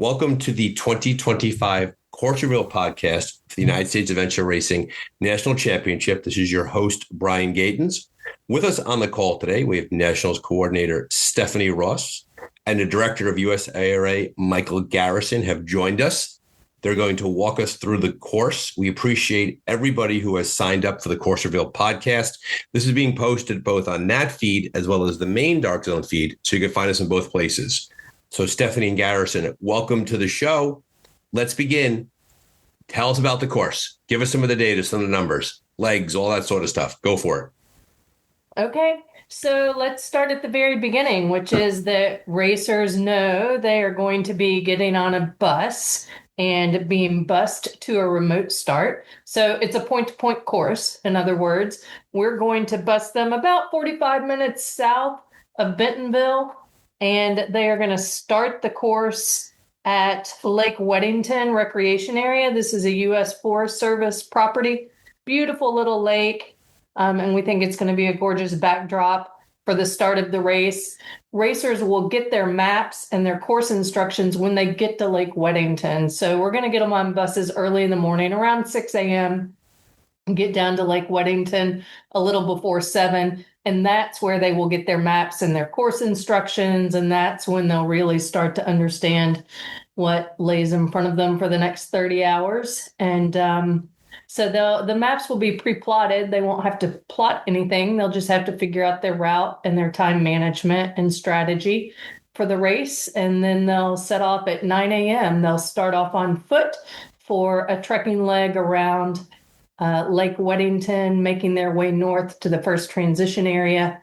Welcome to the 2025 Course Reveal podcast for the United States Adventure Racing National Championship. This is your host, Brian Gatens. With us on the call today, we have Nationals Coordinator Stephanie Ross and the Director of USARA, Michael Garrison, have joined us. They're going to walk us through the course. We appreciate everybody who has signed up for the Course Reveal podcast. This is being posted both on that feed as well as the main Dark Zone feed, so you can find us in both places. So Stephanie and Garrison, welcome to the show. Let's begin. Tell us about the course. Give us some of the data, some of the numbers, legs, all that sort of stuff. Go for it. Okay, so let's start at the very beginning, which is that racers know they are going to be getting on a bus and being bused to a remote start. So it's a point-to-point course. In other words, we're going to bus them about 45 minutes south of Bentonville, and they are going to start the course at Lake Weddington Recreation Area. This is a U.S. Forest Service property. Beautiful little lake, and we think it's going to be a gorgeous backdrop for the start of the race. Racers will get their maps and their course instructions when they get to Lake Weddington. So we're going to get them on buses early in the morning, around 6 a.m., get down to Lake Weddington a little before 7. And that's where they will get their maps and their course instructions. And that's when they'll really start to understand what lays in front of them for the next 30 hours. And so the maps will be pre-plotted. They won't have to plot anything. They'll just have to figure out their route and their time management and strategy for the race. And then they'll set off at 9 a.m. They'll start off on foot for a trekking leg around Lake Weddington, making their way north to the first transition area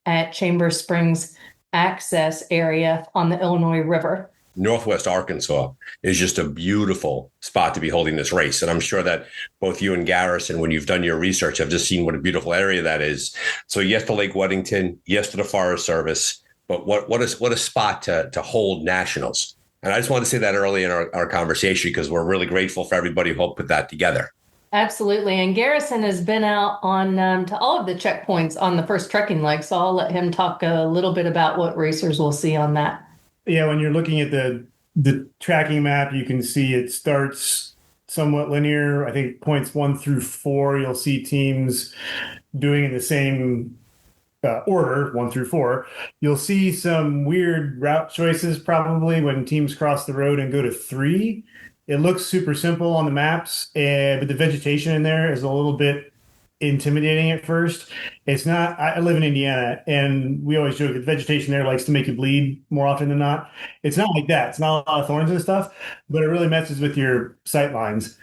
at Chamber Springs access area on the Illinois River. Northwest Arkansas is just a beautiful spot to be holding this race. And I'm sure that both you and Garrison, when you've done your research, have just seen what a beautiful area that is. So yes to Lake Weddington, yes to the Forest Service, but what a spot to hold nationals. And I just wanted to say that early in our conversation because we're really grateful for everybody who helped put that together. Absolutely. And Garrison has been out on to all of the checkpoints on the first trekking leg. So I'll let him talk a little bit about what racers will see on that. Yeah, when you're looking at the tracking map, you can see it starts somewhat linear. I think points 1 through 4, you'll see teams doing in the same order, 1 through 4. You'll see some weird route choices probably when teams cross the road and go to 3. It looks super simple on the maps, but the vegetation in there is a little bit intimidating at first. It's not. I live in Indiana, and we always joke that the vegetation there likes to make you bleed more often than not. It's not like that. It's not a lot of thorns and stuff, but it really messes with your sight lines,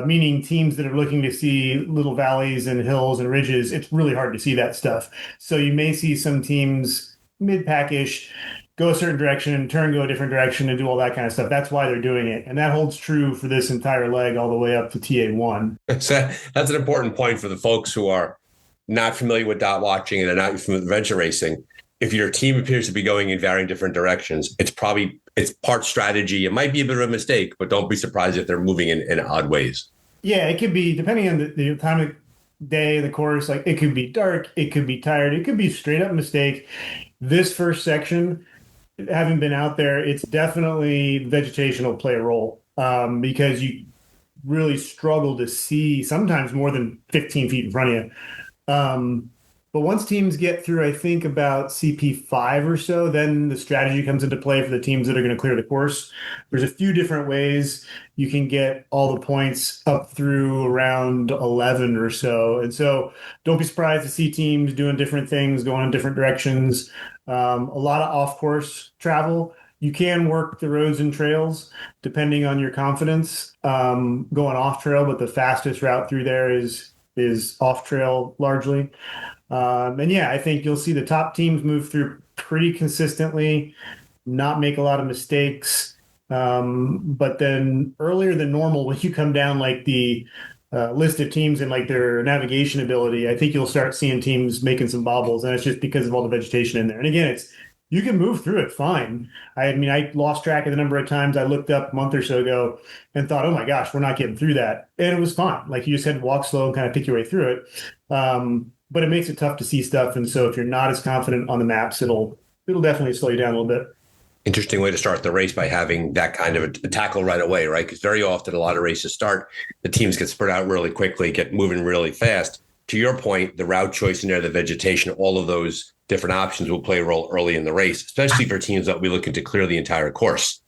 meaning teams that are looking to see little valleys and hills and ridges, it's really hard to see that stuff. So you may see some teams mid-pack-ish go a certain direction, turn, go a different direction, and do all that kind of stuff. That's why they're doing it. And that holds true for this entire leg all the way up to TA1. So that's an important point for the folks who are not familiar with dot watching and are not familiar with adventure racing. If your team appears to be going in varying different directions, it's part strategy. It might be a bit of a mistake, but don't be surprised if they're moving in odd ways. Yeah, it could be, depending on the time of day, the course, like it could be dark, it could be tired, it could be straight up mistake. This first section, having been out there, it's definitely vegetation will play a role because you really struggle to see sometimes more than 15 feet in front of you. But once teams get through, I think about CP5 or so, then the strategy comes into play for the teams that are going to clear the course. There's a few different ways you can get all the points up through around 11 or so. And so don't be surprised to see teams doing different things, going in different directions. A lot of off-course travel. You can work the roads and trails depending on your confidence going off trail, but the fastest route through there is off trail largely. And yeah, I think you'll see the top teams move through pretty consistently, not make a lot of mistakes. But then earlier than normal, when you come down like the list of teams and like their navigation ability, I think you'll start seeing teams making some bobbles, and it's just because of all the vegetation in there. And again, you can move through it fine. I mean, I lost track of the number of times I looked up a month or so ago and thought, oh my gosh, we're not getting through that. And it was fine. Like you just had to walk slow and kind of pick your way through it. But it makes it tough to see stuff. And so if you're not as confident on the maps, it'll definitely slow you down a little bit. Interesting way to start the race by having that kind of a tackle right away, right? Because very often a lot of races start, the teams get spread out really quickly, get moving really fast. To your point, the route choice in there, the vegetation, all of those different options will play a role early in the race, especially for teams that will be looking to clear the entire course.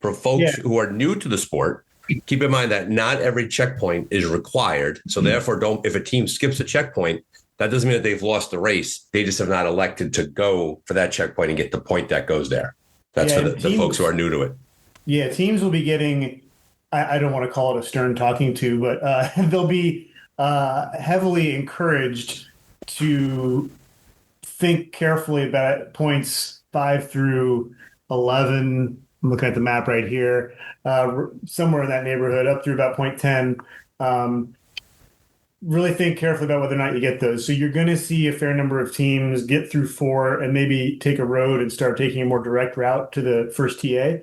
For folks who are new to the sport, keep in mind that not every checkpoint is required. So therefore, if a team skips a checkpoint, that doesn't mean that they've lost the race. They just have not elected to go for that checkpoint and get the point that goes there. That's for the folks who are new to it. Yeah, teams will be getting, I don't want to call it a stern talking to, but they'll be heavily encouraged to think carefully about points 5 through 11. I'm looking at the map right here, somewhere in that neighborhood, up through about point 10. Really think carefully about whether or not you get those. So you're going to see a fair number of teams get through 4 and maybe take a road and start taking a more direct route to the first TA.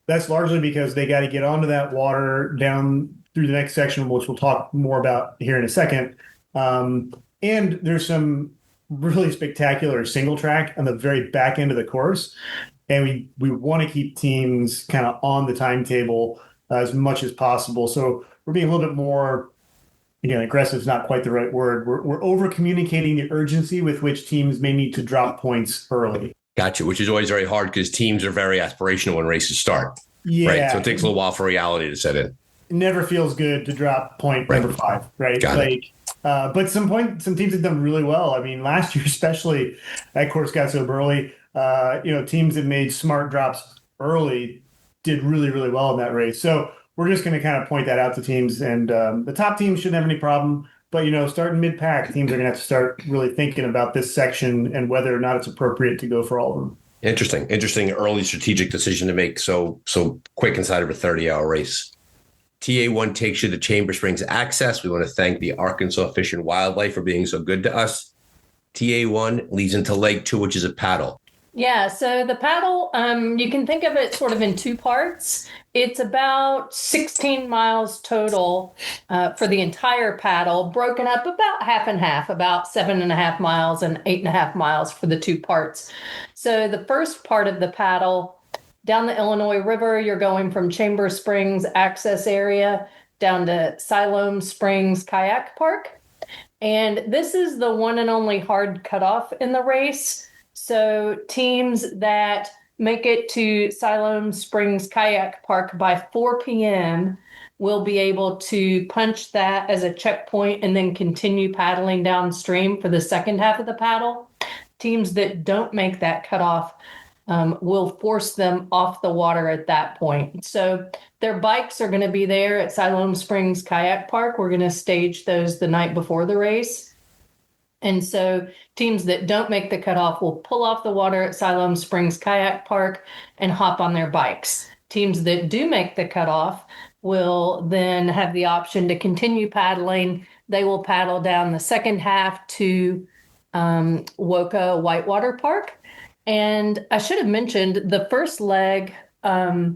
That's largely because they got to get onto that water down through the next section, which we'll talk more about here in a second. And there's some really spectacular single track on the very back end of the course. And we want to keep teams kind of on the timetable as much as possible. So we're being a little bit more, again, aggressive is not quite the right word. We're over communicating the urgency with which teams may need to drop points early. Gotcha, which is always very hard because teams are very aspirational when races start. Yeah. Right. So it takes a little while for reality to set in. It never feels good to drop point number 5, right? Got it. But some teams have done really well. I mean, last year especially, that course got so early. Teams that made smart drops early did really, really well in that race. So we're just going to kind of point that out to teams, and the top teams shouldn't have any problem. But, starting mid-pack, teams are going to have to start really thinking about this section and whether or not it's appropriate to go for all of them. Interesting early strategic decision to make so quick inside of a 30-hour race. TA1 takes you to Chamber Springs Access. We want to thank the Arkansas Fish and Wildlife for being so good to us. TA1 leads into Leg 2, which is a paddle. Yeah, so the paddle, you can think of it sort of in 2 parts. It's about 16 miles total for the entire paddle, broken up about half and half, about 7.5 miles and 8.5 miles for the 2 parts. So the first part of the paddle, down the Illinois River, you're going from Chamber Springs Access Area down to Siloam Springs Kayak Park. And this is the one and only hard cutoff in the race. So teams that make it to Siloam Springs Kayak Park by 4 p.m. will be able to punch that as a checkpoint and then continue paddling downstream for the second half of the paddle. Teams that don't make that cutoff will force them off the water at that point. So their bikes are going to be there at Siloam Springs Kayak Park. We're going to stage those the night before the race. And so teams that don't make the cutoff will pull off the water at Siloam Springs Kayak Park and hop on their bikes. Teams that do make the cutoff will then have the option to continue paddling. They will paddle down the second half to Woka Whitewater Park. And I should have mentioned the first leg, the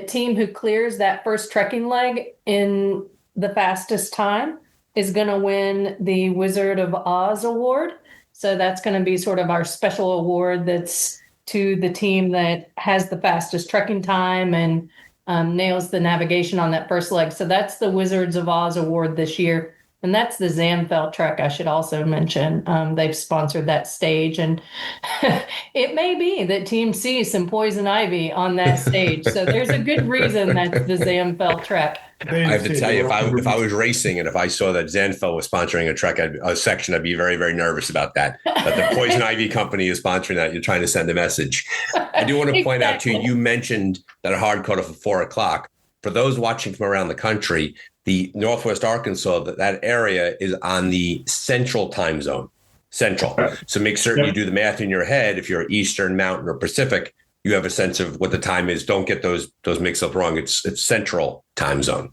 team who clears that first trekking leg in the fastest time is going to win the Wizard of Oz award. So that's going to be sort of our special award that's to the team that has the fastest trekking time and nails the navigation on that first leg. So that's the Wizards of Oz award this year. And that's the Zamfelt Trek, I should also mention. They've sponsored that stage. And it may be that Team C some poison ivy on that stage. So there's a good reason that's the Zamfelt Trek. I have to tell you, if I was racing and if I saw that Zanfeld was sponsoring a trek, a section, I'd be very, very nervous about that. But the Poison Ivy company is sponsoring that. You're trying to send a message. I do want to point out, too, you mentioned that a hard cutoff of 4 o'clock. For those watching from around the country, the Northwest Arkansas, that area is on the central time zone. Central. So make certain you do the math in your head. If you're Eastern, Mountain, or Pacific, you have a sense of what the time is. Don't get those mixed up wrong. It's central time zone.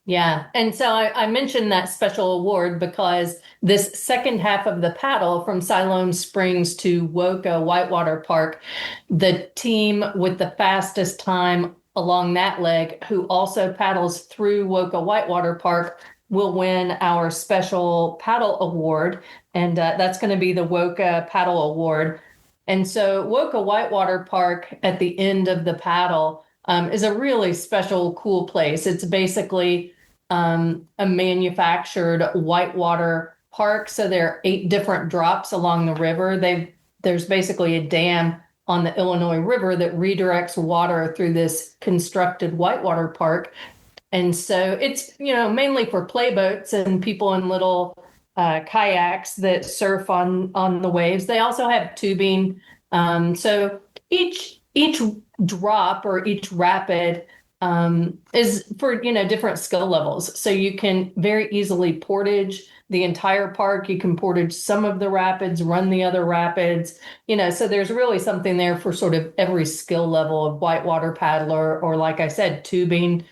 Yeah. And so I mentioned that special award because this second half of the paddle from Siloam Springs to Woka Whitewater Park, the team with the fastest time along that leg, who also paddles through Woka Whitewater Park, will win our special paddle award. And that's going to be the Woka Paddle Award. And so Woka Whitewater Park at the end of the paddle is a really special, cool place. It's basically a manufactured whitewater park. So there are 8 different drops along the river. There's basically a dam on the Illinois River that redirects water through this constructed whitewater park. And so it's, mainly for playboats and people in little kayaks that surf on the waves. They also have tubing. So each drop or each rapid is for, different skill levels. So you can very easily portage the entire park. You can portage some of the rapids, run the other rapids, so there's really something there for sort of every skill level of whitewater paddler, or like I said, tubing.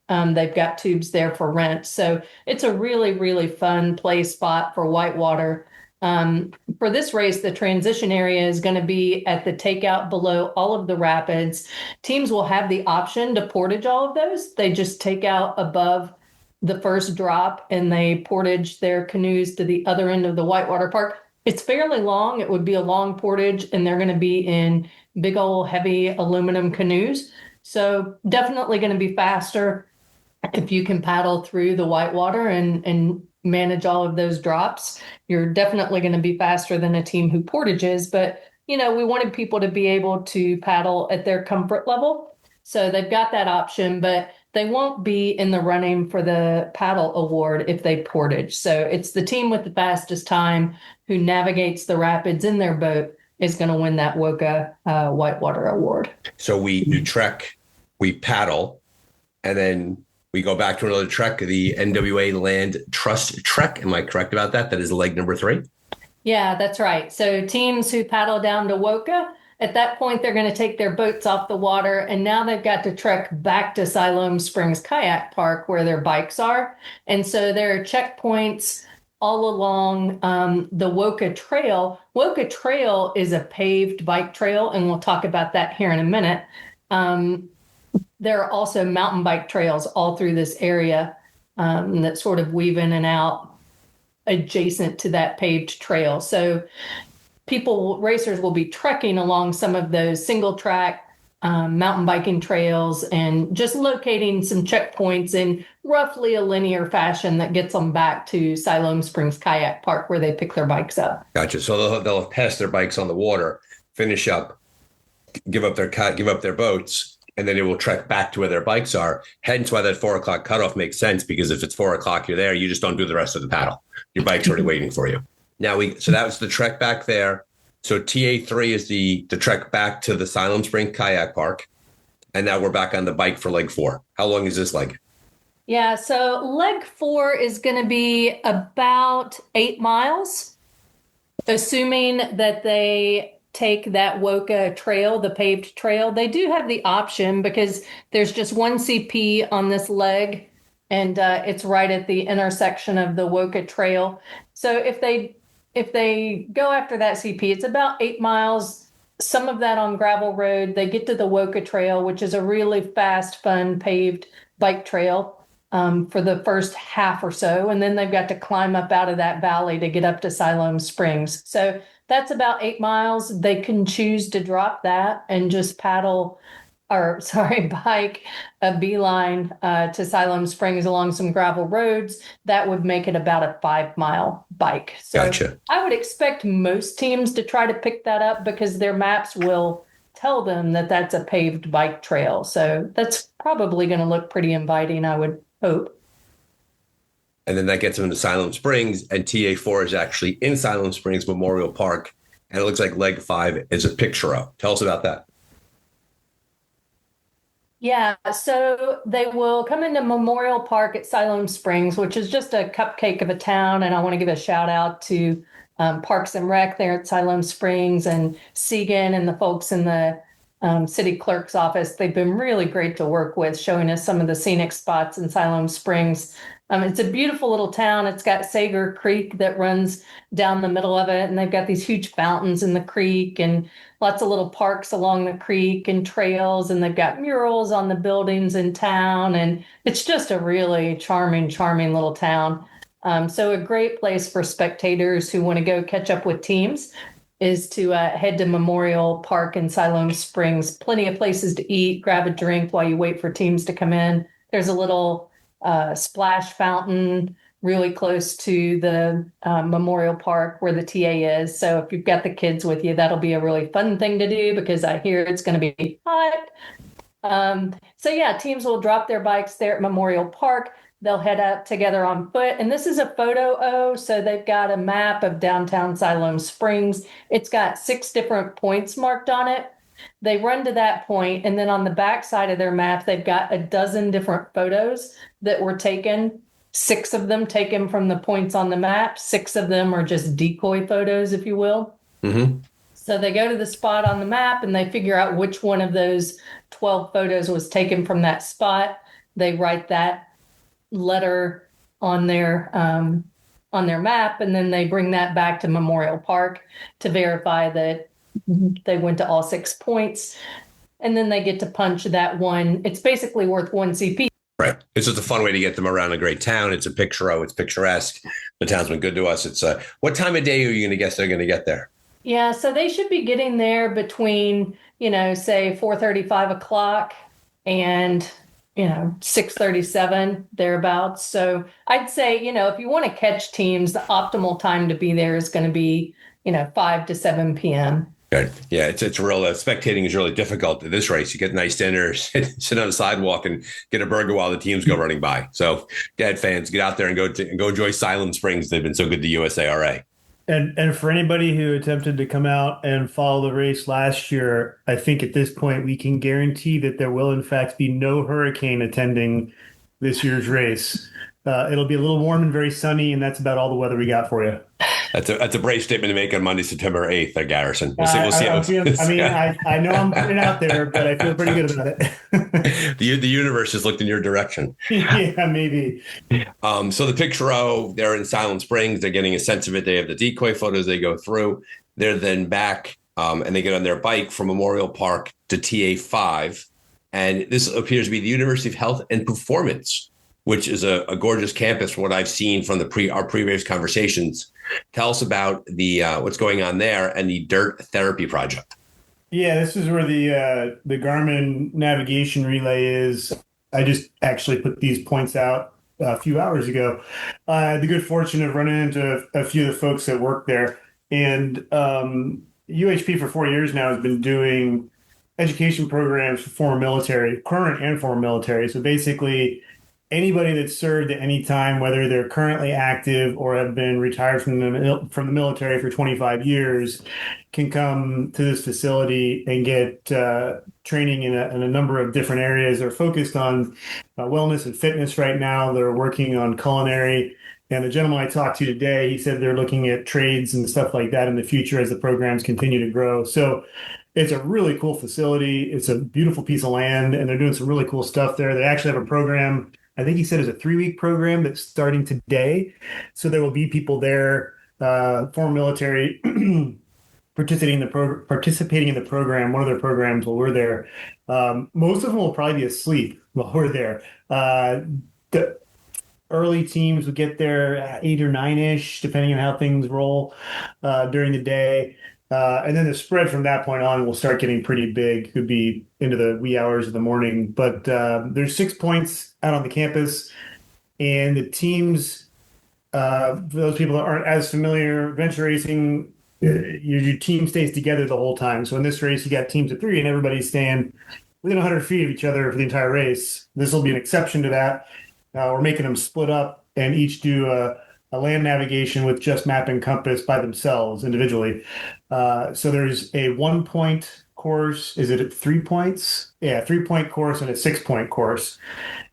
They've got tubes there for rent. So it's a really, really fun play spot for whitewater. For this race, the transition area is going to be at the takeout below all of the rapids. Teams will have the option to portage all of those. They just take out above the first drop and they portage their canoes to the other end of the whitewater park. It's fairly long. It would be a long portage, and they're going to be in big old heavy aluminum canoes. So definitely going to be faster if you can paddle through the whitewater and manage all of those drops. You're definitely going to be faster than a team who portages, but we wanted people to be able to paddle at their comfort level. So they've got that option, but they won't be in the running for the paddle award if they portage. So it's the team with the fastest time who navigates the rapids in their boat is going to win that Woka Whitewater Award. So we trek, we paddle, and then we go back to another trek, the NWA Land Trust Trek. Am I correct about that? That is leg number 3? Yeah, that's right. So teams who paddle down to Woka, at that point, they're going to take their boats off the water, and now they've got to trek back to Siloam Springs Kayak Park where their bikes are. And so there are checkpoints all along the Woka Trail. Woka Trail is a paved bike trail, and we'll talk about that here in a minute. There are also mountain bike trails all through this area that sort of weave in and out adjacent to that paved trail. So racers will be trekking along some of those single track mountain biking trails and just locating some checkpoints in roughly a linear fashion that gets them back to Siloam Springs Kayak Park where they pick their bikes up. Gotcha. So they'll pass their bikes on the water, finish up, give up their boats, and then it will trek back to where their bikes are. Hence why that 4:00 cutoff makes sense, because if it's 4:00, you're there, you just don't do the rest of the paddle. Your bike's already waiting for you. So that was the trek back there. So TA3 is the trek back to the Siloam Spring Kayak Park. And now we're back on the bike for leg 4. How long is this leg? Yeah, so leg 4 is going to be about 8 miles, assuming that they take that Woka trail, the paved trail. They do have the option because there's just one CP on this leg, and it's right at the intersection of the Woka trail. So if they go after that CP, it's about 8 miles, some of that on gravel road. They get to the Woka trail, which is a really fast, fun, paved bike trail for the first half or so. And then they've got to climb up out of that valley to get up to Siloam Springs. So that's about 8 miles. They can choose to drop that and just bike a beeline to Siloam Springs along some gravel roads. That would make it about a 5-mile bike. So Gotcha. I would expect most teams to try to pick that up because their maps will tell them that that's a paved bike trail. So that's probably going to look pretty inviting, I would hope. And then that gets them into Siloam Springs, and TA4 is actually in Siloam Springs Memorial Park. And it looks like leg 5 is a picture of. Tell us about that. Yeah, so they will come into Memorial Park at Siloam Springs, which is just a cupcake of a town. And I want to give a shout out to Parks and Rec there at Siloam Springs and Segan and the folks in the city clerk's office. They've been really great to work with, showing us some of the scenic spots in Siloam Springs. It's a beautiful little town. It's got Sager Creek that runs down the middle of it, and they've got these huge fountains in the creek and lots of little parks along the creek and trails, and they've got murals on the buildings in town, and it's just a really charming, charming little town. So a great place for spectators who want to go catch up with teams. is to head to Memorial Park in Siloam Springs. Plenty of places to eat, grab a drink while you wait for teams to come in. There's a little splash fountain really close to the Memorial Park where the TA is. So if you've got the kids with you, that'll be a really fun thing to do because I hear it's going to be hot. So yeah, teams will drop their bikes there at Memorial Park. They'll head out together on foot. And this is a photo. So they've got a map of downtown Siloam Springs. It's got 6 different points marked on it. They run to that point, and then on the back side of their map, they've got a dozen different photos that were taken. 6 of them taken from the points on the map. 6 of them are just decoy photos, if you will. Mm-hmm. So they go to the spot on the map and they figure out which one of those 12 photos was taken from that spot. They write that letter on their map, and then they bring that back to Memorial Park to verify that they went to all 6 points, and then they get to punch that one. It's basically worth 1 CP. Right. It's just a fun way to get them around a great town. It's a it's picturesque. The town's been good to us. It's what time of day are you going to guess they're going to get there? Yeah, so they should be getting there between, say 4:30, 5 o'clock and 6:37 thereabouts. So I'd say, if you want to catch teams, the optimal time to be there is going to be, 5 to 7 p.m. Good. Yeah, it's real. Spectating is really difficult at this race. You get nice dinner, sit on the sidewalk, and get a burger while the teams go running by. So, Dad fans, get out there and go enjoy Siloam Springs. They've been so good to USARA. And for anybody who attempted to come out and follow the race last year, I think at this point we can guarantee that there will in fact be no hurricane attending this year's race. It'll be a little warm and very sunny, and that's about all the weather we got for you. That's a brave statement to make on Monday, September 8th at Garrison. We'll see. I know I'm putting it out there, but I feel pretty good about it. The universe has looked in your direction. Yeah, maybe. So the picture they're in Siloam Springs. They're getting a sense of it. They have the decoy photos they go through. They're then back and they get on their bike from Memorial Park to TA5. And this appears to be the University of Health and Performance, which is a gorgeous campus from what I've seen from our previous conversations. Tell us about the what's going on there and the Dirt Therapy Project. Yeah, this is where the Garmin navigation relay is. I just actually put these points out a few hours ago. I had the good fortune of running into a few of the folks that work there. And UHP for 4 years now has been doing education programs for former military, current and former military. So basically, anybody that's served at any time, whether they're currently active or have been retired from the military for 25 years, can come to this facility and get training in a number of different areas. They're focused on wellness and fitness right now. They're working on culinary. And the gentleman I talked to today, he said they're looking at trades and stuff like that in the future as the programs continue to grow. So it's a really cool facility. It's a beautiful piece of land, and they're doing some really cool stuff there. They actually have a program, I think he said it's a 3-week program that's starting today. So there will be people there, former military, participating in the program, one of their programs while we're there. Most of them will probably be asleep while we're there. The early teams will get there at 8 or 9-ish, depending on how things roll during the day. And then the spread from that point on will start getting pretty big. Could be into the wee hours of the morning. But there's 6 points out on the campus, and the teams, for those people that aren't as familiar, venture racing, your team stays together the whole time. So in this race, you got teams of 3, and everybody's staying within 100 feet of each other for the entire race. This will be an exception to that. We're making them split up and each do a land navigation with just map and compass by themselves individually. So there's a 1-point course. Is it at 3 points? Yeah, 3-point course and a 6-point course.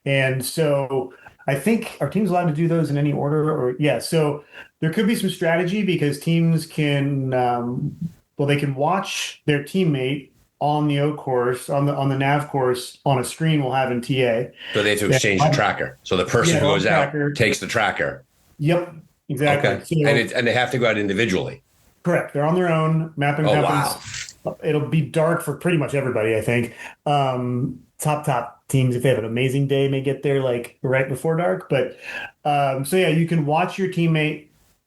And so I think our team's allowed to do those in any order, or yeah. So there could be some strategy because teams can, they can watch their teammate on the O course, on the nav course, on a screen we'll have in TA. So they have to exchange the tracker. So the person who goes out takes the tracker. Yep, exactly. Okay. So, and they have to go out individually. Correct. They're on their own, map and compass. Wow. It'll be dark for pretty much everybody, I think. Top teams, if they have an amazing day, may get there like right before dark. But so yeah, you can watch your teammate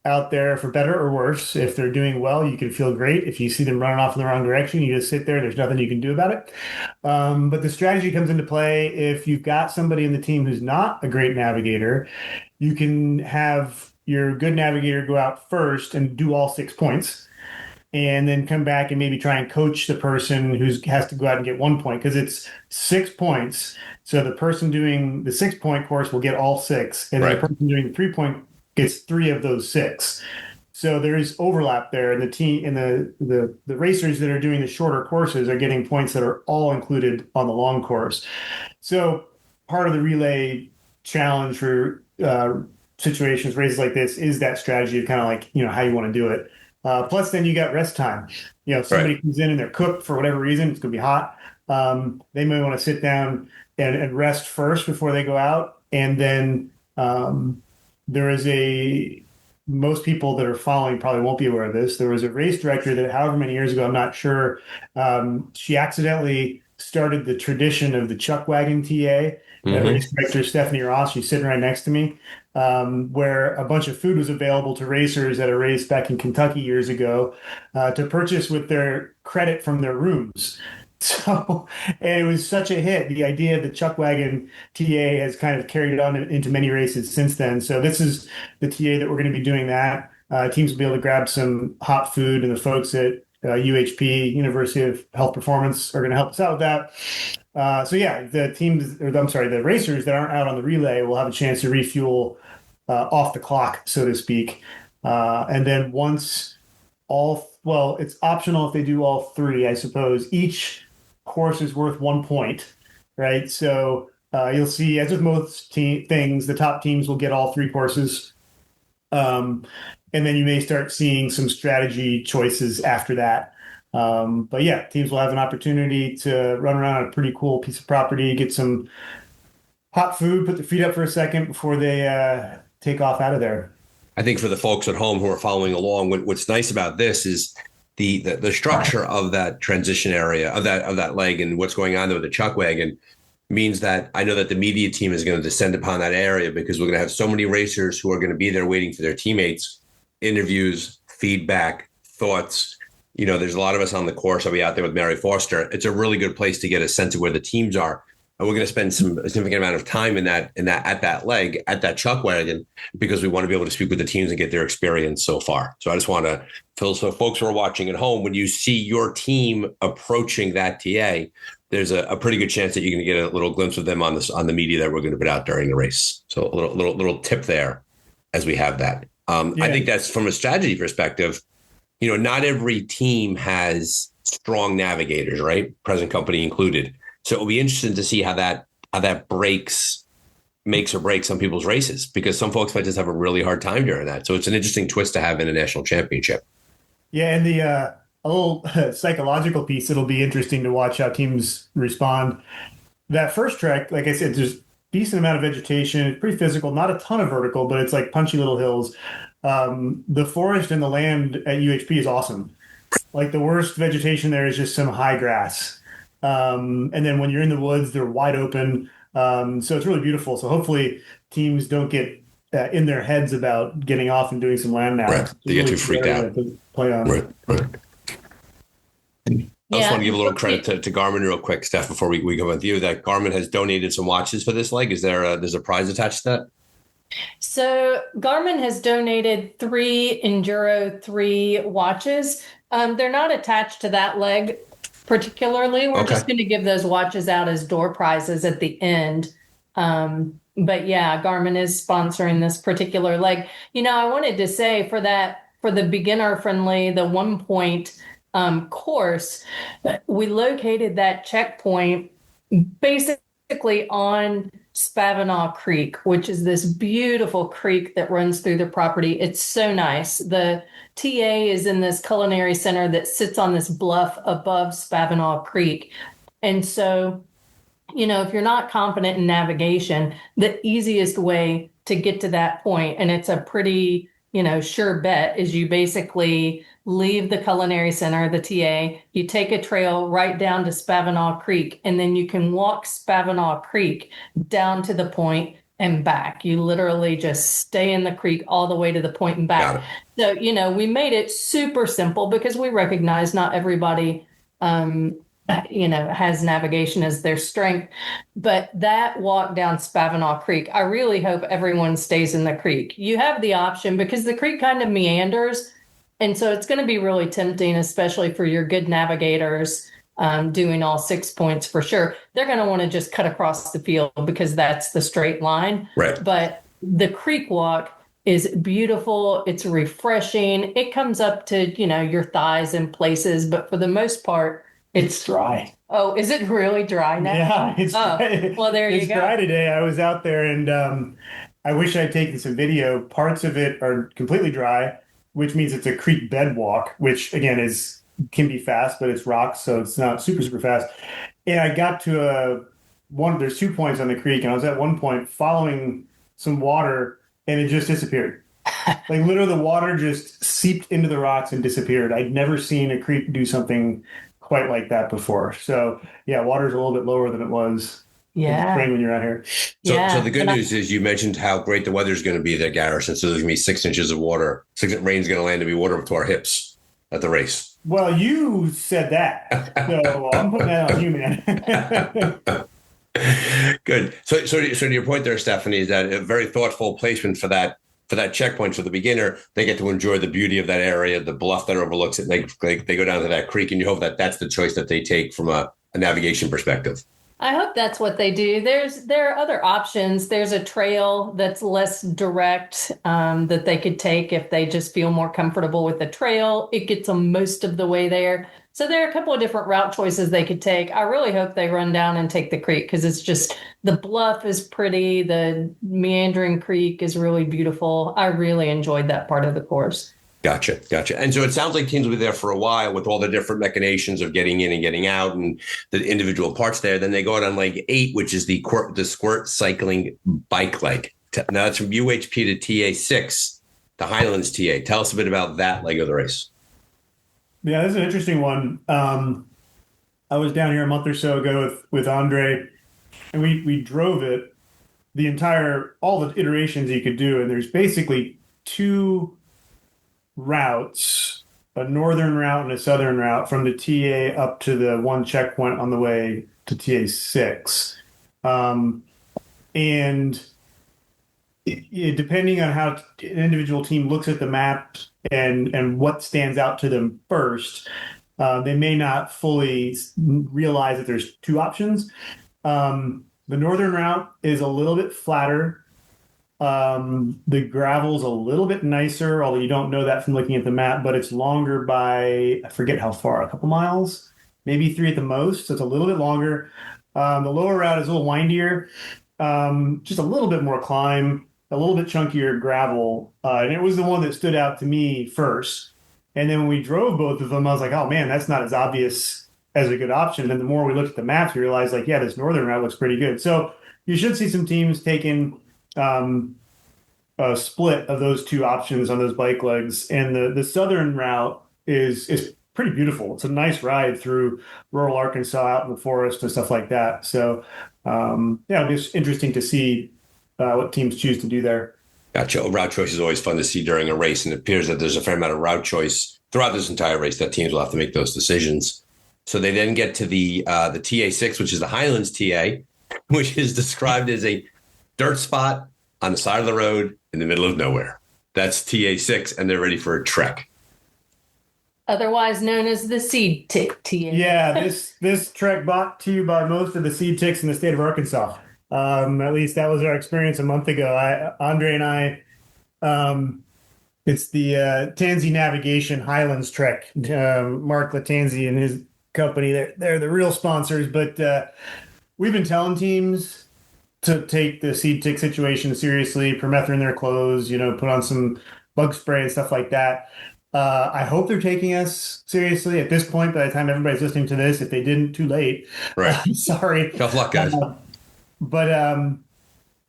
out there for better or worse. If they're doing well, you can feel great. If you see them running off in the wrong direction, you just sit there. There's nothing you can do about it. But the strategy comes into play if you've got somebody in the team who's not a great navigator. You can have your good navigator go out first and do all 6 points, and then come back and maybe try and coach the person who has to go out and get 1 point, because it's 6 points. So the person doing the 6 point course will get all six, and then the person doing the 3 point gets three of those six. So there is overlap there, and the team and the racers that are doing the shorter courses are getting points that are all included on the long course. So part of the relay challenge for situations, races like this, is that strategy of kind of like, how you want to do it. Plus, then you got rest time. If somebody comes in and they're cooked for whatever reason, it's going to be hot. They may want to sit down and rest first before they go out. And then there is most people that are following probably won't be aware of this. There was a race director that, however many years ago, I'm not sure, she accidentally started the tradition of the chuck wagon TA. Race director Stephanie Ross, she's sitting right next to me, where a bunch of food was available to racers at a race back in Kentucky years ago to purchase with their credit from their rooms. So, and it was such a hit. The idea of the chuck wagon TA has kind of carried on into many races since then. So this is the TA that we're going to be doing that. Teams will be able to grab some hot food, and the folks at UHP, University of Health Performance, are going to help us out with that. The racers that aren't out on the relay will have a chance to refuel off the clock, so to speak. And then once it's optional if they do all three, I suppose. Each course is worth 1 point, right? So you'll see, as with most things, the top teams will get all three courses. And then you may start seeing some strategy choices after that. But yeah, teams will have an opportunity to run around a pretty cool piece of property, get some hot food, put their feet up for a second before they take off out of there. I think for the folks at home who are following along, what's nice about this is the structure of that transition area of that leg, and what's going on there with the chuck wagon means that I know that the media team is going to descend upon that area, because we're going to have so many racers who are going to be there waiting for their teammates, interviews, feedback, thoughts. There's a lot of us on the course. I'll be out there with Mary Foster. It's a really good place to get a sense of where the teams are. And we're going to spend some significant amount of time at that leg, at that chuck wagon, because we want to be able to speak with the teams and get their experience so far. So I just want to, Phil, so folks who are watching at home, when you see your team approaching that TA, there's a pretty good chance that you're going to get a little glimpse of them on the media that we're going to put out during the race. So a little tip there as we have that. I think that's, from a strategy perspective, not every team has strong navigators, right? Present company included. So it'll be interesting to see how that makes or breaks some people's races, because some folks might just have a really hard time during that. So it's an interesting twist to have in a national championship. Yeah, and a little psychological piece, it'll be interesting to watch how teams respond. That first trek, like I said, there's a decent amount of vegetation. It's pretty physical, not a ton of vertical, but it's like punchy little hills. The forest and the land at UHP is awesome. Like, the worst vegetation there is just some high grass. And then when you're in the woods, they're wide open. So it's really beautiful. So hopefully teams don't get in their heads about getting off and doing some land nav. Right. They get too freaked out. Play on. Right. I just want to give a little credit to Garmin real quick, Steph, before we go with you, that Garmin has donated some watches for this leg. There's a prize attached to that? So Garmin has donated 3 Enduro 3 watches. They're not attached to that leg particularly. We're just going to give those watches out as door prizes at the end. But yeah, Garmin is sponsoring this particular leg. I wanted to say for the beginner friendly, the 1 point course, we located that checkpoint basically on Spavinaw Creek, which is this beautiful creek that runs through the property. It's so nice. The TA is in this culinary center that sits on this bluff above Spavinaw Creek. And so, if you're not confident in navigation, the easiest way to get to that point, and it's a pretty, sure bet, is you basically leave the culinary center, the TA, you take a trail right down to Spavinaw Creek, and then you can walk Spavinaw Creek down to the point and back. You literally just stay in the creek all the way to the point and Got back. it. So, we made it super simple because we recognize not everybody, has navigation as their strength. But that walk down Spavinaw Creek, I really hope everyone stays in the creek. You have the option because the creek kind of meanders. And so it's going to be really tempting, especially for your good navigators, doing all 6 points for sure. They're going to want to just cut across the field because that's the straight line. Right. But the creek walk is beautiful. It's refreshing. It comes up to, your thighs in places, but for the most part, It's dry. Oh, is it really dry now? Yeah, it's dry. Well, there you It's go. dry today. I was out there and I wish I'd taken some video. Parts of it are completely dry, which means it's a creek bed walk, which again can be fast, but it's rocks, so it's not super, super fast. And I got to there's 2 points on the creek, and I was at one point following some water and it just disappeared. Like literally the water just seeped into the rocks and disappeared. I'd never seen a creek do something quite like that before. So yeah, water's a little bit lower than it was in the spring when you're out here. So the good news is you mentioned how great the weather's going to be there, Garrison. So there's going to be 6 inches of water. Rain's going to land to be water up to our hips at the race. Well, you said that, so I'm putting that on you, man. Good. So to your point there, Stephanie, is that a very thoughtful placement for that checkpoint for the beginner. They get to enjoy the beauty of that area, the bluff that overlooks it. They go down to that creek, and you hope that that's the choice that they take from a navigation perspective. I hope that's what they do. There are other options. There's a trail that's less direct that they could take if they just feel more comfortable with the trail. It gets them most of the way there. So there are a couple of different route choices they could take. I really hope they run down and take the creek because it's just the bluff is pretty. The meandering creek is really beautiful. I really enjoyed that part of the course. Gotcha. And so it sounds like teams will be there for a while with all the different machinations of getting in and getting out and the individual parts there. Then they go out on leg 8, which is the squirt cycling bike leg. Now that's from UHP to TA6, the Highlands TA. Tell us a bit about that leg of the race. Yeah, this is an interesting one. I was down here a month or so ago with Andre, and we drove it all the iterations you could do. And there's basically 2 routes, a northern route and a southern route from the TA up to the one checkpoint on the way to TA6. And depending on how an individual team looks at the map and what stands out to them first, they may not fully realize that there's 2 options. The northern route is a little bit flatter. The gravel's a little bit nicer, although you don't know that from looking at the map, but it's longer by, I forget how far, a couple miles, maybe 3 at the most. So it's a little bit longer. The lower route is a little windier, just a little bit more climb, a little bit chunkier gravel. And it was the one that stood out to me first. And then when we drove both of them, I was like, oh man, that's not as obvious as a good option. And then the more we looked at the maps, we realized like, yeah, this northern route looks pretty good. So you should see some teams taking a split of those 2 options on those bike legs. And the southern route is pretty beautiful. It's a nice ride through rural Arkansas out in the forest and stuff like that. So it'll be interesting to see what teams choose to do there. Gotcha. Route choice is always fun to see during a race, and it appears that there's a fair amount of route choice throughout this entire race that teams will have to make those decisions. So they then get to the TA6, which is the Highlands TA, which is described as a dirt spot on the side of the road in the middle of nowhere. That's TA6, and they're ready for a trek. Otherwise known as the seed tick TA. Yeah, this trek brought to you by most of the seed ticks in the state of Arkansas. At least that was our experience a month ago. Andre and I, it's the Tansy Navigation Highlands Trek. Mark Latanzi and his company, they're the real sponsors. But we've been telling teams to take the seed tick situation seriously, permethrin their clothes, put on some bug spray and stuff like that. I hope they're taking us seriously at this point. By the time everybody's listening to this, if they didn't, too late. Right. Sorry. Tough luck, guys. But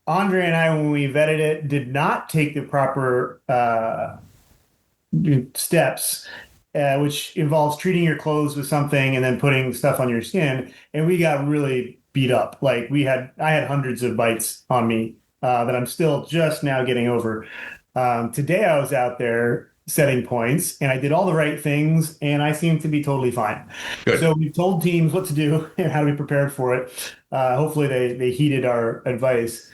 Andre and I, when we vetted it, did not take the proper steps, which involves treating your clothes with something and then putting stuff on your skin. And we got really beat up. Like I had hundreds of bites on me that I'm still just now getting over. Today I was out there setting points and I did all the right things and I seem to be totally fine. Good. So we've told teams what to do and how to be prepared for it. Hopefully they heeded our advice.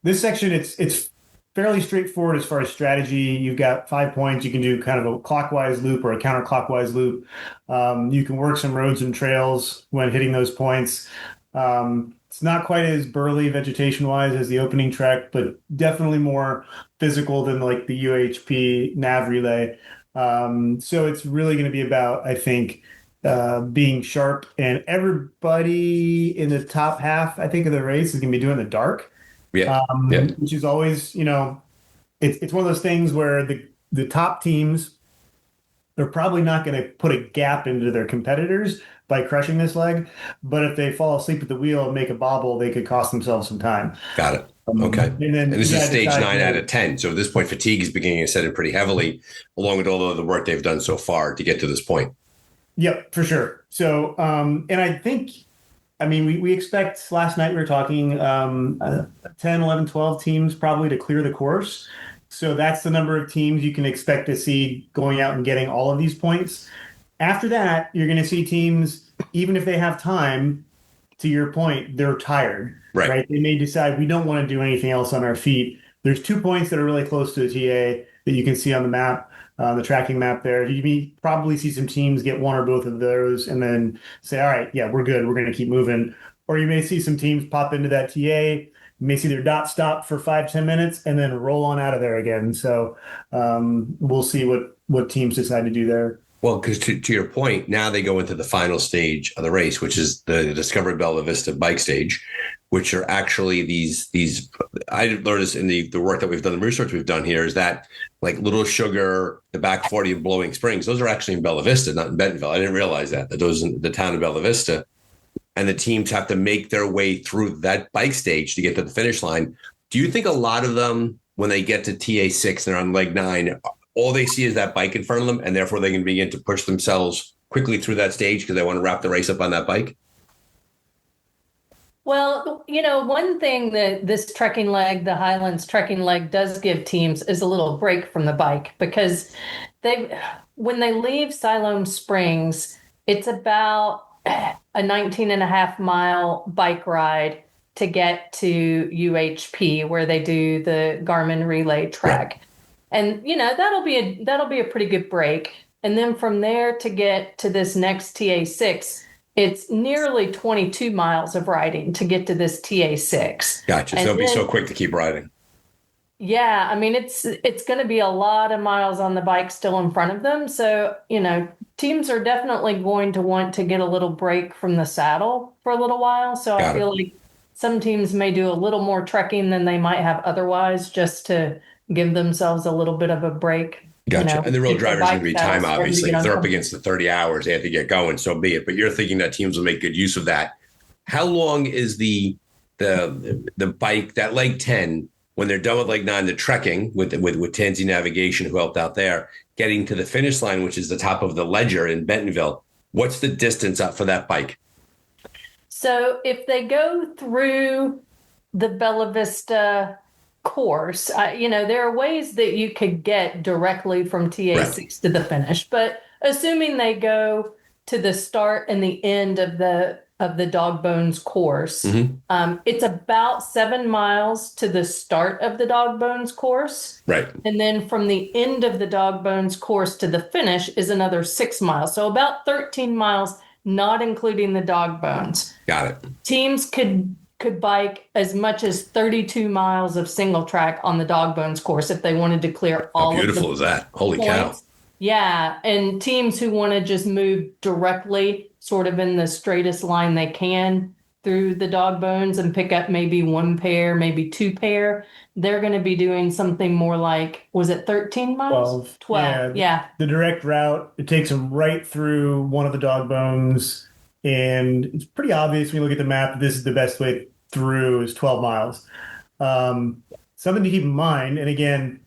This section, it's fairly straightforward as far as strategy. You've got 5 points. You can do kind of a clockwise loop or a counterclockwise loop. You can work some roads and trails when hitting those points. It's not quite as burly vegetation wise as the opening trek, but definitely more physical than like the UHP nav relay. So it's really going to be about, I think, being sharp, and everybody in the top half, I think, of the race is going to be doing the dark. Yeah. Yeah. Which is always, it's one of those things where the top teams are probably not going to put a gap into their competitors by crushing this leg, but if they fall asleep at the wheel and make a bobble, they could cost themselves some time. Got it. Okay. And this is stage 9 out of 10. So at this point, fatigue is beginning to set in pretty heavily, along with all of the work they've done so far to get to this point. Yep, for sure. So, and I think, we expect, last night we were talking 10, 11, 12 teams probably to clear the course. So that's the number of teams you can expect to see going out and getting all of these points. After that, you're going to see teams, even if they have time, to your point, they're tired, right? They may decide we don't want to do anything else on our feet. There's 2 points that are really close to the TA that you can see on the map. The tracking map there. You may probably see some teams get one or both of those and then say, all right, yeah, we're good. We're going to keep moving. Or you may see some teams pop into that TA. You may see their dot stop for 5-10 minutes and then roll on out of there again. So we'll see what teams decide to do there. Well, because to your point, now they go into the final stage of the race, which is the Discovery Bella Vista bike stage, which are actually these I learned this in the work that we've done, the research we've done here, is that like Little Sugar, the back 40 of Blowing Springs, those are actually in Bella Vista, not in Bentonville. I didn't realize that those in the town of Bella Vista. And the teams have to make their way through that bike stage to get to the finish line. Do you think a lot of them, when they get to TA6 and they're on leg 9, all they see is that bike in front of them, and therefore they can begin to push themselves quickly through that stage because they want to wrap the race up on that bike? Well, one thing that this trekking leg, the Highlands trekking leg, does give teams is a little break from the bike, because when they leave Siloam Springs, it's about a 19.5-mile bike ride to get to UHP, where they do the Garmin relay trek. Right. And, that'll be a pretty good break. And then from there to get to this next TA6, it's nearly 22 miles of riding to get to this TA6. Gotcha. So it'll be so quick to keep riding. Yeah. It's going to be a lot of miles on the bike still in front of them. So, teams are definitely going to want to get a little break from the saddle for a little while. So I feel like some teams may do a little more trekking than they might have otherwise, just to give themselves a little bit of a break. Gotcha. And the real driver is going to be time, obviously. If they're up against the 30 hours, they have to get going, so be it. But you're thinking that teams will make good use of that. How long is the bike, that leg 10, when they're done with leg 9, the trekking with Tansy Navigation, who helped out there, getting to the finish line, which is the top of the Ledger in Bentonville? What's the distance up for that bike? So if they go through the Bella Vista course, there are ways that you could get directly from TA6 to the finish, but assuming they go to the start and the end of the Dog Bones course, it's about 7 miles to the start of the Dog Bones course. Right. And then from the end of the Dog Bones course to the finish is another 6 miles. So about 13 miles, not including the Dog Bones. Got it. Teams could bike as much as 32 miles of single track on the Dog Bones course if they wanted to clear all of the How beautiful is that? Holy cow. Yeah. And teams who want to just move directly sort of in the straightest line they can through the Dog Bones and pick up maybe 1 pair, maybe 2 pair, they're going to be doing something more like, was it 13 miles? 12. Yeah. The direct route, it takes them right through one of the Dog Bones. And it's pretty obvious when you look at the map, this is the best way through is 12 miles. Something to keep in mind, and again,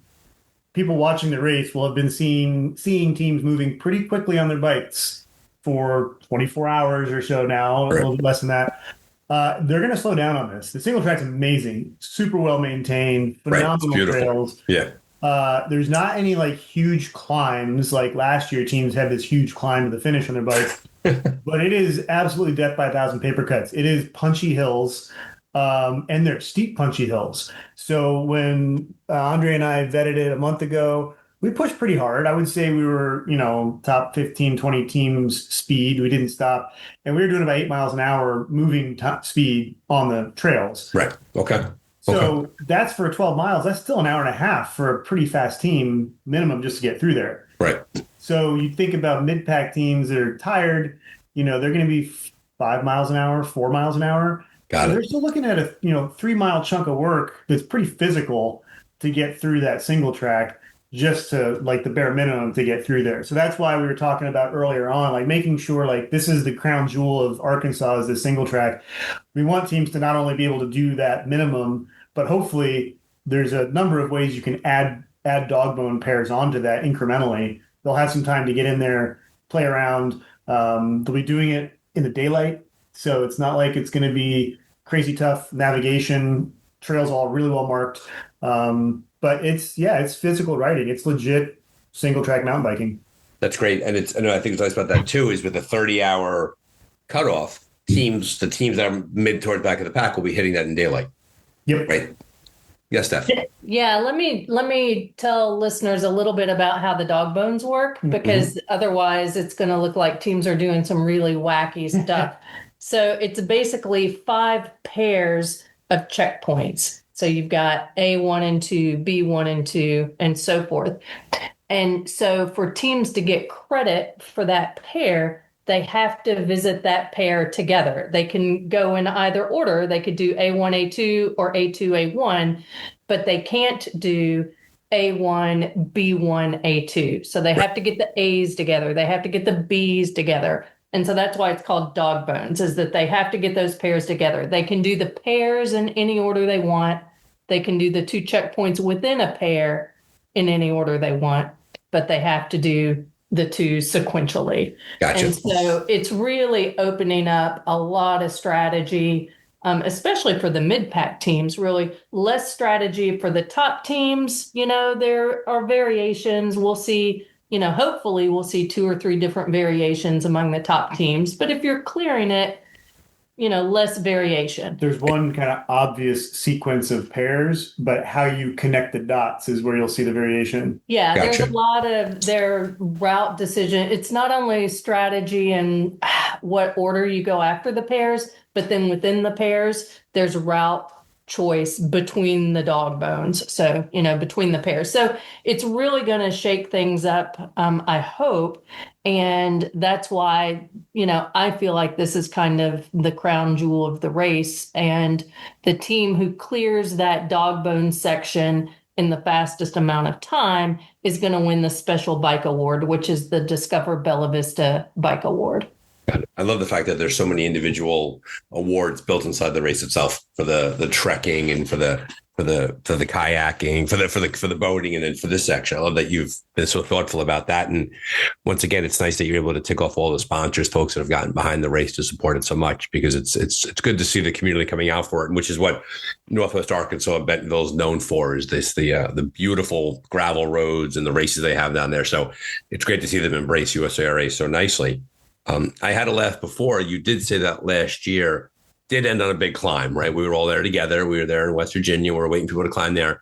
people watching the race will have been seeing teams moving pretty quickly on their bikes for 24 hours or so now, a little bit less than that. They're going to slow down on this. The single track's amazing, super well maintained, Right. It's phenomenal beautiful. trails. Yeah. There's not any like huge climbs like last year. Teams had this huge climb to the finish on their bikes, but it is absolutely death by a thousand paper cuts. It is punchy hills, and they're steep punchy hills. So when Andre and I vetted it a month ago, we pushed pretty hard. I would say we were, top 15, 20 teams speed. We didn't stop. And we were doing about 8 miles an hour moving top speed on the trails. Right. Okay. So that's for 12 miles. That's still an hour and a half for a pretty fast team minimum just to get through there. Right. So you think about mid-pack teams that are tired, they're going to be 5 miles an hour, 4 miles an hour. Got it. They're still looking at a 3 mile chunk of work that's pretty physical to get through that single track, just to like the bare minimum to get through there. So that's why we were talking about earlier on, like making sure like this is the crown jewel of Arkansas is the single track. We want teams to not only be able to do that minimum, but hopefully there's a number of ways you can add dog bone pairs onto that incrementally. They'll have some time to get in there, play around. They'll be doing it in the daylight. So it's not like it's going to be crazy tough navigation, trails all really well marked. But it's physical riding. It's legit single track mountain biking. That's great. And I think what's nice about that too is with the 30-hour cutoff, the teams that are mid towards back of the pack will be hitting that in daylight. Yep. Right. Yes, Steph. Yeah, let me tell listeners a little bit about how the dog bones work, because otherwise it's going to look like teams are doing some really wacky stuff. So it's basically 5 pairs of checkpoints. So you've got A1 and 2, B1 and 2, and so forth. And so for teams to get credit for that pair, they have to visit that pair together. They can go in either order. They could do A1, A2, or A2, A1, but they can't do A1, B1, A2. So they have to get the A's together. They have to get the B's together. And so that's why it's called dog bones, is that they have to get those pairs together. They can do the pairs in any order they want. They can do the 2 checkpoints within a pair in any order they want, but they have to do the 2 sequentially. Gotcha. And so it's really opening up a lot of strategy, especially for the mid-pack teams, really less strategy for the top teams. There are variations. We'll see, hopefully we'll see 2 or 3 different variations among the top teams. But if you're clearing it, less variation. There's one kind of obvious sequence of pairs, but how you connect the dots is where you'll see the variation. Yeah, Gotcha. There's a lot of their route decision. It's not only strategy and what order you go after the pairs, but then within the pairs, there's route choice between the dog bones. So, between the pairs. So it's really going to shake things up, I hope. And that's why, I feel like this is kind of the crown jewel of the race. And the team who clears that dog bone section in the fastest amount of time is going to win the special bike award, which is the Discover Bella Vista Bike Award. I love the fact that there's so many individual awards built inside the race itself for the trekking and for the kayaking, for the boating, and then for this section. I love that you've been so thoughtful about that. And once again, it's nice that you're able to tick off all the sponsors, folks that have gotten behind the race to support it so much, because it's good to see the community coming out for it, which is what Northwest Arkansas and Bentonville is known for, is the beautiful gravel roads and the races they have down there. So it's great to see them embrace USARA so nicely. I had a laugh before. You did say that last year did end on a big climb, right? We were all there together. We were there in West Virginia. We were waiting for people to climb there.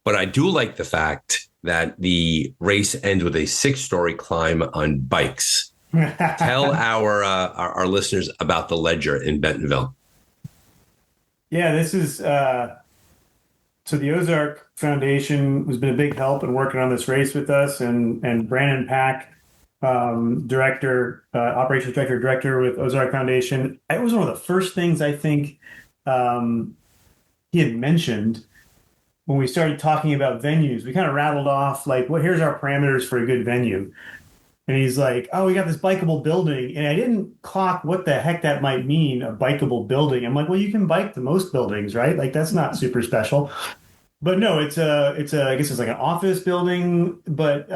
But I do like the fact that the race ends with a 6-story climb on bikes. Tell our listeners about the Ledger in Bentonville. Yeah, this is so the Ozark Foundation has been a big help in working on this race with us, and Brandon Pack, operations director with Ozark Foundation. It was one of the first things I think he had mentioned when we started talking about venues. We kind of rattled off like, well, here's our parameters for a good venue. And he's like, oh, we got this bikeable building. And I didn't clock what the heck that might mean, a bikeable building. I'm like, well, you can bike to most buildings, right? Like, that's not super special. But no, it's I guess it's like an office building, but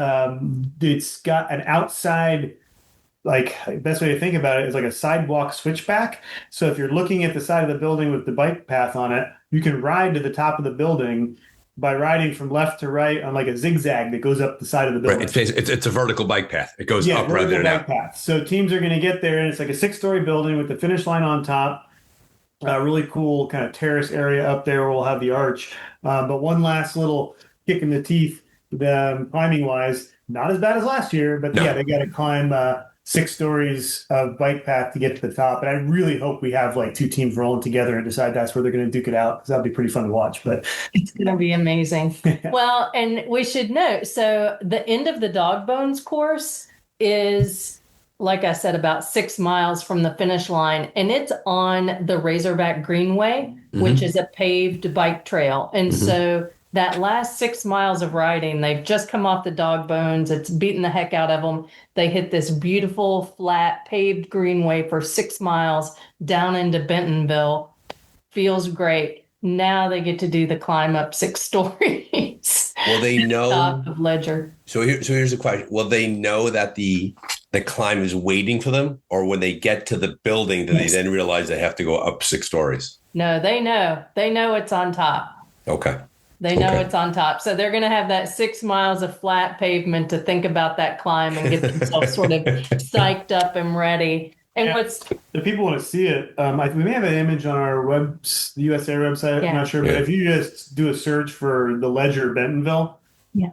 it's got an outside like best way to think about it is like a sidewalk switchback. So if you're looking at the side of the building with the bike path on it, you can ride to the top of the building by riding from left to right on like a zigzag that goes up the side of the building. Right. It's a vertical bike path. It goes up rather vertical than bike out. path. So teams are going to get there, and it's like a 6-story building with the finish line on top. Really cool kind of terrace area up there where we'll have the arch. But one last little kick in the teeth, climbing wise, not as bad as last year, but No. yeah, they got to climb 6 stories of bike path to get to the top. And I really hope we have like 2 teams rolling together and decide that's where they're going to duke it out, because that'd be pretty fun to watch. But It's going to be amazing. Well, and we should note, so the end of the Dog Bones course is, like I said, about 6 miles from the finish line, and it's on the Razorback Greenway, which is a paved bike trail. And so that last 6 miles of riding, they've just come off the Dog Bones. It's beating the heck out of them. They hit this beautiful, flat, paved greenway for 6 miles down into Bentonville. Feels great. Now they get to do the climb up 6 stories. Will they know? Top of Ledger. So here's the question. Will they know that the climb is waiting for them? Or when they get to the building, do they then realize they have to go up 6 stories? No, they know. They know it's on top. Okay. They know it's on top. So they're going to have that 6 miles of flat pavement to think about that climb and get themselves sort of psyched up and ready. And if people want to see it, we may have an image on our the USARA website. I'm not sure, but if you just do a search for the Ledger Bentonville,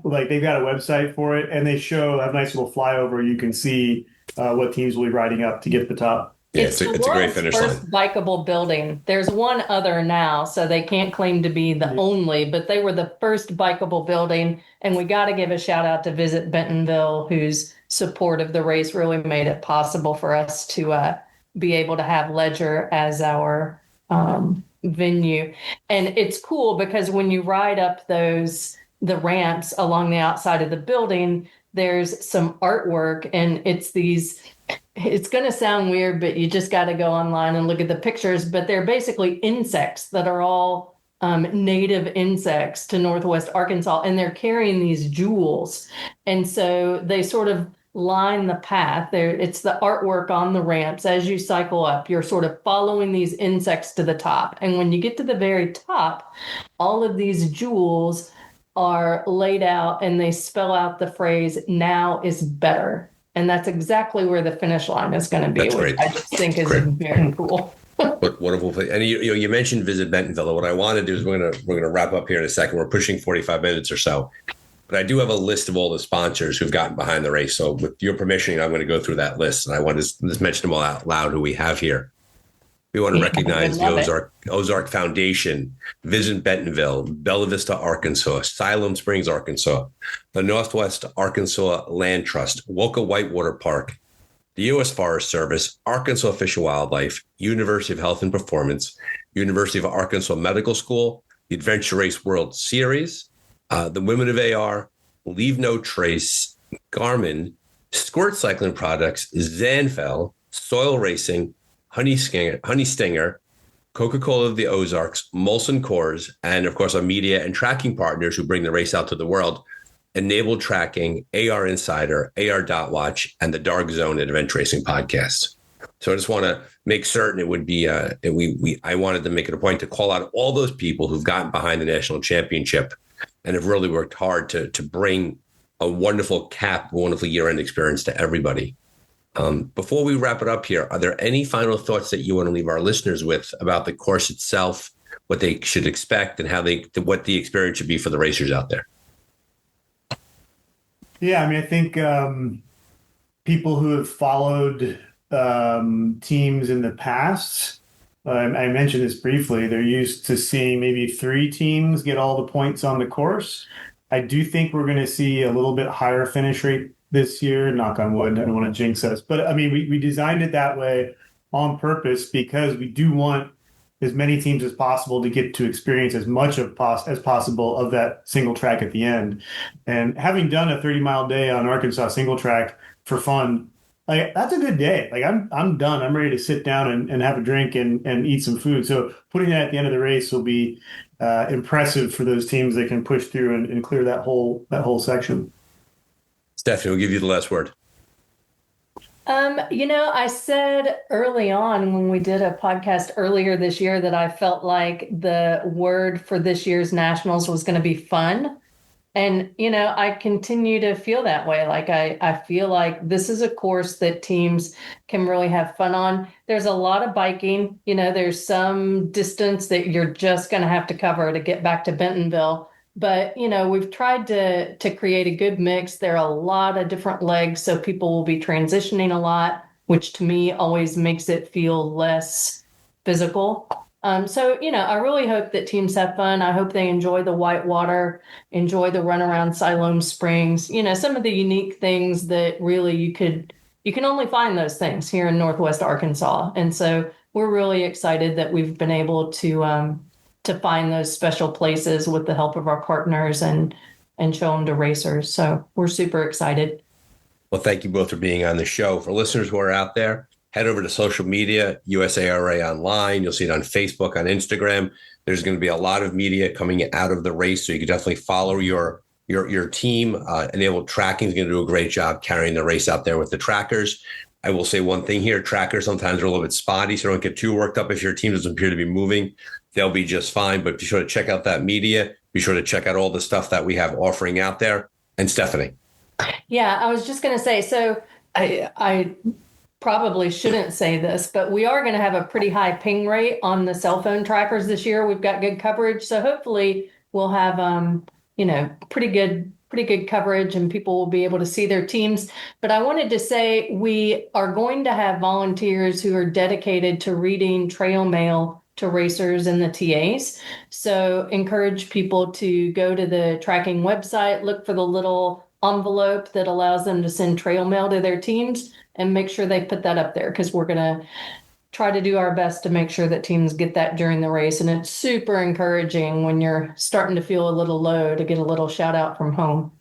like they've got a website for it, and they have a nice little flyover. You can see what teams will be riding up to get to the top. Yeah, it's a great finish line. First bikeable building. There's one other now, so they can't claim to be the only, but they were the first bikeable building. And we got to give a shout out to Visit Bentonville, whose support of the race really made it possible for us to be able to have Ledger as our venue. And it's cool because when you ride up the ramps along the outside of the building, there's some artwork, and it's going to sound weird, but you just got to go online and look at the pictures. But they're basically insects that are all native insects to Northwest Arkansas, and they're carrying these jewels. And so they sort of line the path there. It's the artwork on the ramps. As you cycle up, you're sort of following these insects to the top. And when you get to the very top, all of these jewels are laid out, and they spell out the phrase, "Now is better." And that's exactly where the finish line is going to be, which I just think is very cool. What wonderful thing. And you mentioned Visit Bentonville. What I want to do is we're gonna wrap up here in a second. We're pushing 45 minutes or so. But I do have a list of all the sponsors who've gotten behind the race. So with your permission, I'm going to go through that list. And I want to just mention them all out loud who we have here. We want to recognize the Ozark Foundation, Visit Bentonville, Bella Vista, Arkansas, Siloam Springs, Arkansas, the Northwest Arkansas Land Trust, Woka Whitewater Park, the U.S. Forest Service, Arkansas Fish and Wildlife, University of Health and Performance, University of Arkansas Medical School, the Adventure Race World Series, the Women of AR, Leave No Trace, Garmin, Squirt Cycling Products, Zanfell, Soil Racing, Honey Stinger, Coca-Cola of the Ozarks, Molson Coors, and of course our media and tracking partners who bring the race out to the world, Enable Tracking, AR Insider, AR Dot Watch, and the Dark Zone Adventure Racing Podcast. So I just want to make certain it would be I wanted to make it a point to call out all those people who've gotten behind the national championship and have really worked hard to bring a wonderful year-end experience to everybody. Before we wrap it up here, are there any final thoughts that you want to leave our listeners with about the course itself, what they should expect, and what the experience should be for the racers out there? Yeah, I mean, I think people who have followed teams in the past, I mentioned this briefly, they're used to seeing maybe 3 teams get all the points on the course. I do think we're going to see a little bit higher finish rate this year, knock on wood. I don't want to jinx us, but I mean, we designed it that way on purpose because we do want as many teams as possible to get to experience as much as possible of that single track at the end. And having done a 30-mile day on Arkansas single track for fun, like that's a good day. Like I'm done. I'm ready to sit down and have a drink and eat some food. So putting that at the end of the race will be impressive for those teams that can push through and clear that whole section. Stephanie, we'll give you the last word. I said early on when we did a podcast earlier this year that I felt like the word for this year's nationals was going to be fun. And, I continue to feel that way. Like I feel like this is a course that teams can really have fun on. There's a lot of biking, there's some distance that you're just going to have to cover to get back to Bentonville. But, we've tried to create a good mix. There are a lot of different legs, so people will be transitioning a lot, which to me always makes it feel less physical. I really hope that teams have fun. I hope they enjoy the whitewater, enjoy the run around Siloam Springs, some of the unique things that really you can only find those things here in Northwest Arkansas. And so we're really excited that we've been able to find those special places with the help of our partners and show them to racers. So we're super excited. Well, thank you both for being on the show. For listeners who are out there, head over to social media, USARA Online. You'll see it on Facebook, on Instagram. There's going to be a lot of media coming out of the race, so you can definitely follow your team. Enabled Tracking is going to do a great job carrying the race out there with the trackers. I will say one thing here. Trackers sometimes are a little bit spotty, so don't get too worked up if your team doesn't appear to be moving. They'll be just fine, but be sure to check out that media. Be sure to check out all the stuff that we have offering out there. And Stephanie. Yeah, I was just going to say, so I probably shouldn't say this, but we are going to have a pretty high ping rate on the cell phone trackers this year. We've got good coverage. So hopefully we'll have, pretty good coverage and people will be able to see their teams. But I wanted to say we are going to have volunteers who are dedicated to reading trail mail to racers and the TAs. So encourage people to go to the tracking website, look for the little envelope that allows them to send trail mail to their teams and make sure they put that up there, because we're going to try to do our best to make sure that teams get that during the race. And it's super encouraging when you're starting to feel a little low to get a little shout out from home.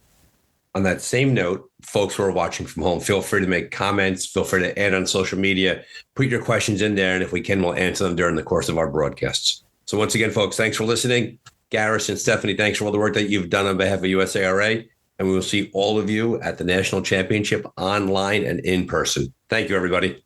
On that same note, folks who are watching from home, feel free to make comments, feel free to add on social media, put your questions in there, and if we can, we'll answer them during the course of our broadcasts. So once again, folks, thanks for listening. Garris and Stephanie, thanks for all the work that you've done on behalf of USARA, and we will see all of you at the National Championship online and in person. Thank you, everybody.